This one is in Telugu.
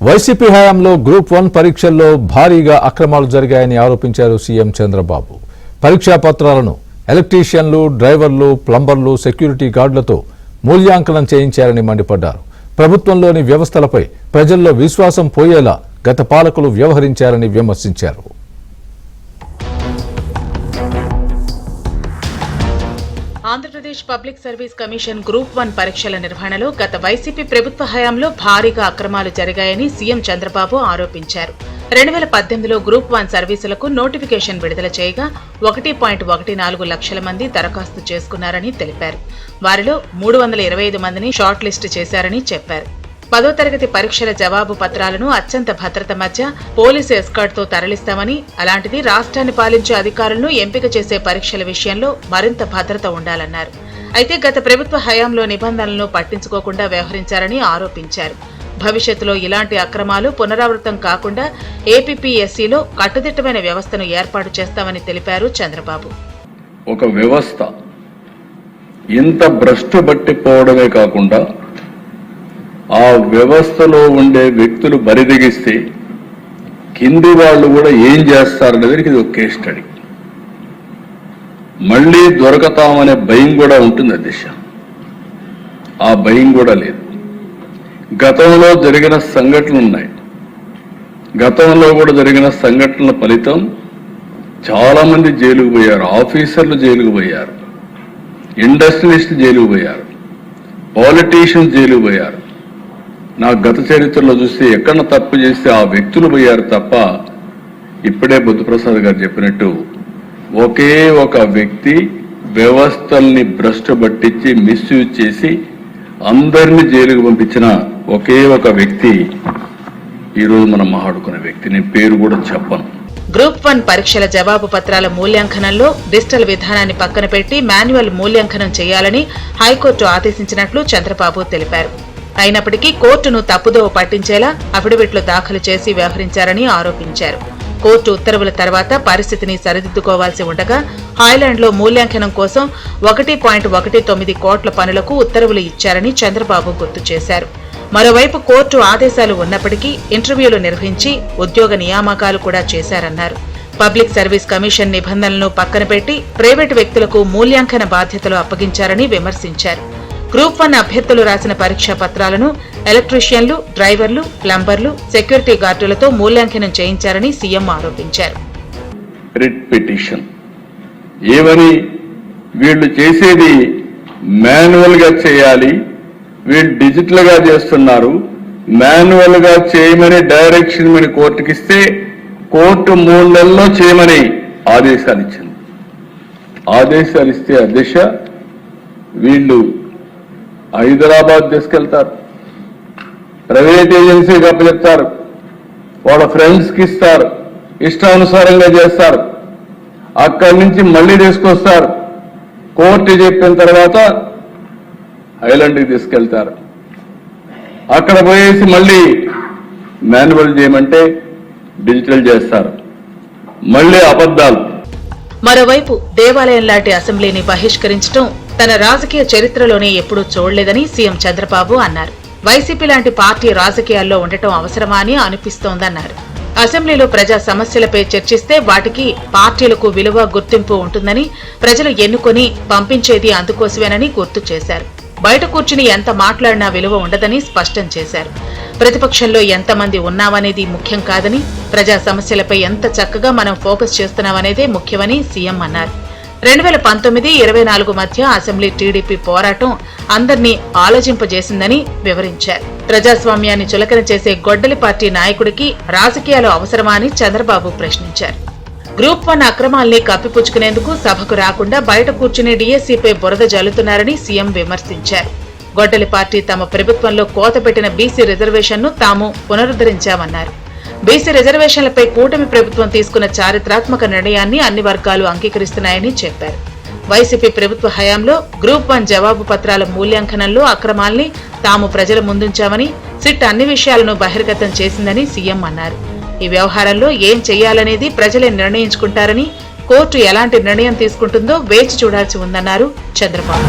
వైసీపీ హయాంలో గ్రూప్ 1 పరీక్షల్లో భారీగా అక్రమాలు జరిగాయని ఆరోపించారు సీఎం చంద్రబాబు. పరీక్షా పత్రాలను ఎలక్ట్రీషియన్లు, డ్రైవర్లు, ప్లంబర్లు, సెక్యూరిటీ గార్డులతో మూల్యాంకనం చేయించారని మండిపడ్డారు. ప్రభుత్వంలోని వ్యవస్థలపై ప్రజల్లో విశ్వాసం పోయేలా గత పాలకులు వ్యవహరించారని విమర్శించారు. Andhra Pradesh public service commission group 1 పరీక్షల నిర్వహణలో గత వైసీపీ ప్రభుత్వ హయాంలో భారీగా అక్రమాలు జరిగాయని సీఎం చంద్రబాబు ఆరోపించారు. 2018లో గ్రూప్ 1 సర్వీసులకు నోటిఫికేషన్ విడుదల చేయగా 1.14 లక్షల మంది దరఖాస్తు చేసుకున్నారని తెలిపారు. వారిలో 325 మందిని షార్ట్ లిస్ట్ చేశారని చెప్పారు. 10వ తరగతి పరీక్షల జవాబు పత్రాలను అత్యంత భద్రత మధ్య పోలీసు ఎస్కార్ట్తో తరలిస్తామని, అలాంటిది రాష్ట్రాన్ని పాలించే అధికారులను ఎంపిక చేసే పరీక్షల విషయంలో మరింత భద్రత ఉండాలన్నారు. అయితే గత ప్రభుత్వ హయాంలో నిబంధనలను పట్టించుకోకుండా వ్యవహరించారని ఆరోపించారు. భవిష్యత్తులో ఇలాంటి అక్రమాలు పునరావృతం కాకుండా ఏపీపీఎస్సీలో కట్టుదిట్టమైన వ్యవస్థను ఏర్పాటు చేస్తామని తెలిపారు చంద్రబాబు. ఒక వ్యవస్థ ఇంత భ్రష్టు పట్టిపోవడమే కాకుండా ఆ వ్యవస్థలో ఉండే వ్యక్తులు బరిదెగిస్తే కింది వాళ్ళు కూడా ఏం చేస్తారనేది ఇది ఒక కేస్ స్టడీ. మళ్ళీ దొరకతామనే భయం కూడా ఉంటుంది అధ్యక్ష. ఆ భయం కూడా లేదు. గతంలో జరిగిన సంఘటనలు ఉన్నాయి. గతంలో కూడా జరిగిన సంఘటనల ఫలితం చాలా మంది జైలుకు పోయారు. ఆఫీసర్లు జైలుకు పోయారు, ఇండస్ట్రియలిస్టులు జైలుకు పోయారు, పాలిటీషియన్స్ జైలుకు పోయారు. నా గత చరిత్రలో చూస్తే ఎక్కడ తప్పు చేస్తే ఆ వ్యక్తులు పోయారు తప్ప, ఇప్పుడే బుద్ధప్రసాద్ గారు చెప్పినట్టు ఒకే ఒక వ్యక్తి వ్యవస్థల్ని భ్రష్టు పట్టించి మిస్యూజ్ చేసి అందరినీ జైలుకు పంపించిన ఒకే ఒక వ్యక్తి ఈరోజు మనం మాట్లాడుకునే వ్యక్తి. నేను పేరు కూడా చెప్పను. గ్రూప్ 1 పరీక్షల జవాబు పత్రాల మూల్యాంకనంలో డిజిటల్ విధానాన్ని పక్కన పెట్టి మాన్యువల్ మూల్యాంకనం చేయాలని హైకోర్టు ఆదేశించినట్లు చంద్రబాబు తెలిపారు. అయినప్పటికీ కోర్టును తప్పుదోవ పట్టించేలా అఫిడవిట్లు దాఖలు చేసి వ్యవహరించారని ఆరోపించారు. కోర్టు ఉత్తర్వుల తర్వాత పరిస్థితిని సరిదిద్దుకోవాల్సి ఉండగా హాయ్లాండ్లో మూల్యాంకనం కోసం 1.19 కోట్ల పనులకు ఉత్తర్వులు ఇచ్చారని చంద్రబాబు గుర్తు చేశారు. మరోవైపు కోర్టు ఆదేశాలు ఉన్నప్పటికీ ఇంటర్వ్యూలు నిర్వహించి ఉద్యోగ నియామకాలు కూడా చేశారన్నారు. పబ్లిక్ సర్వీస్ కమిషన్ నిబంధనలను పక్కన పెట్టి ప్రైవేటు వ్యక్తులకు మూల్యాంకన బాధ్యతలు అప్పగించారని విమర్శించారు. గ్రూప్ 1 అభ్యర్థులు రాసిన పరీక్షా పత్రాలను ఎలక్ట్రీషియన్లు, డ్రైవర్లు, ప్లంబర్లు, సెక్యూరిటీ గార్డులతో మూల్యాంకనం చేయించారని సీఎం ఆరోపించారు. రిట్ పిటిషన్ ఏమని వీళ్ళు చేసేది మాన్యువల్ గా చేయాలి, వీళ్ళు డిజిటల్ గా చేస్తున్నారు, మాన్యువల్ గా చేయమని డైరెక్షన్ మన కోర్టుకి ఇస్తే కోర్టు 3 నెలల్లో చేయమని ఆదేశాలు ఇచ్చింది. ఆదేశాలు ఇస్తే అధ్యక్ష వీళ్ళు హైదరాబాద్ తీసుకెళ్తారు, ప్రైవేట్ ఏజెన్సీకి అప్పచెప్తారు, వాళ్ళ ఫ్రెండ్స్కి ఇస్తారు, ఇష్టానుసారంగా చేస్తారు. అక్కడి నుంచి మళ్ళీ తీసుకొస్తారు. కోర్టు చెప్పిన తర్వాత ఐలాండ్కి తీసుకెళ్తారు. అక్కడ పోయేసి మళ్ళీ మాన్యువల్ చేయమంటే డిజిటల్ చేస్తారు. మళ్ళీ అబద్ధాలు. మరోవైపు దేవాలయం లాంటి అసెంబ్లీని బహిష్కరించడం తన రాజకీయ చరిత్రలోనే ఎప్పుడూ చూడలేదని సీఎం చంద్రబాబు అన్నారు. వైసీపీ లాంటి పార్టీ రాజకీయాల్లో ఉండటం అవసరమా అని అనిపిస్తోందన్నారు. అసెంబ్లీలో ప్రజా సమస్యలపై చర్చిస్తే వాటికి పార్టీలకు విలువ, గుర్తింపు ఉంటుందని, ప్రజలు ఎన్నుకొని పంపించేది అందుకోసమేనని గుర్తు చేశారు. బయట కూర్చుని ఎంత మాట్లాడినా విలువ ఉండదని స్పష్టం చేశారు. ప్రతిపక్షంలో ఎంతమంది ఉన్నామనేది ముఖ్యం కాదని, ప్రజా సమస్యలపై ఎంత చక్కగా మనం ఫోకస్ చేస్తున్నామనేదే ముఖ్యమని సీఎం అన్నారు. 2019-24 మధ్య అసెంబ్లీ టీడీపీ పోరాటం అందర్నీ ఆలోచింపజేసిందని వివరించారు. ప్రజాస్వామ్యాన్ని చులకన చేసే గొడ్డలి పార్టీ నాయకుడికి రాజకీయాలు అవసరమా అని చంద్రబాబు ప్రశ్నించారు. గ్రూప్ 1 అక్రమాల్ని కప్పిపుచ్చుకునేందుకు సభకు రాకుండా బయట కూర్చుని డీఎస్సీపై బురద జల్లుతున్నారని సీఎం విమర్శించారు. గొడ్డలి పార్టీ తమ ప్రభుత్వంలో కోతపెట్టిన బీసీ రిజర్వేషన్ను తాము పునరుద్ధరించామన్నారు. బీసీ రిజర్వేషన్లపై కూటమి ప్రభుత్వం తీసుకున్న చారిత్రాత్మక నిర్ణయాన్ని అన్ని వర్గాలు అంగీకరిస్తున్నాయని చెప్పారు. వైసీపీ ప్రభుత్వ హయాంలో గ్రూప్ 1 జవాబు పత్రాల మూల్యాంకనంలో అక్రమాల్ని తాము ప్రజల ముందుంచామని, సిట్ అన్ని విషయాలను బహిర్గతం చేసిందని సీఎం అన్నారు. ఈ వ్యవహారంలో ఏం చేయాలనేది ప్రజలే నిర్ణయించుకుంటారని, కోర్టు ఎలాంటి నిర్ణయం తీసుకుంటుందో వేచి చూడాల్సి ఉందన్నారు చంద్రబాబు.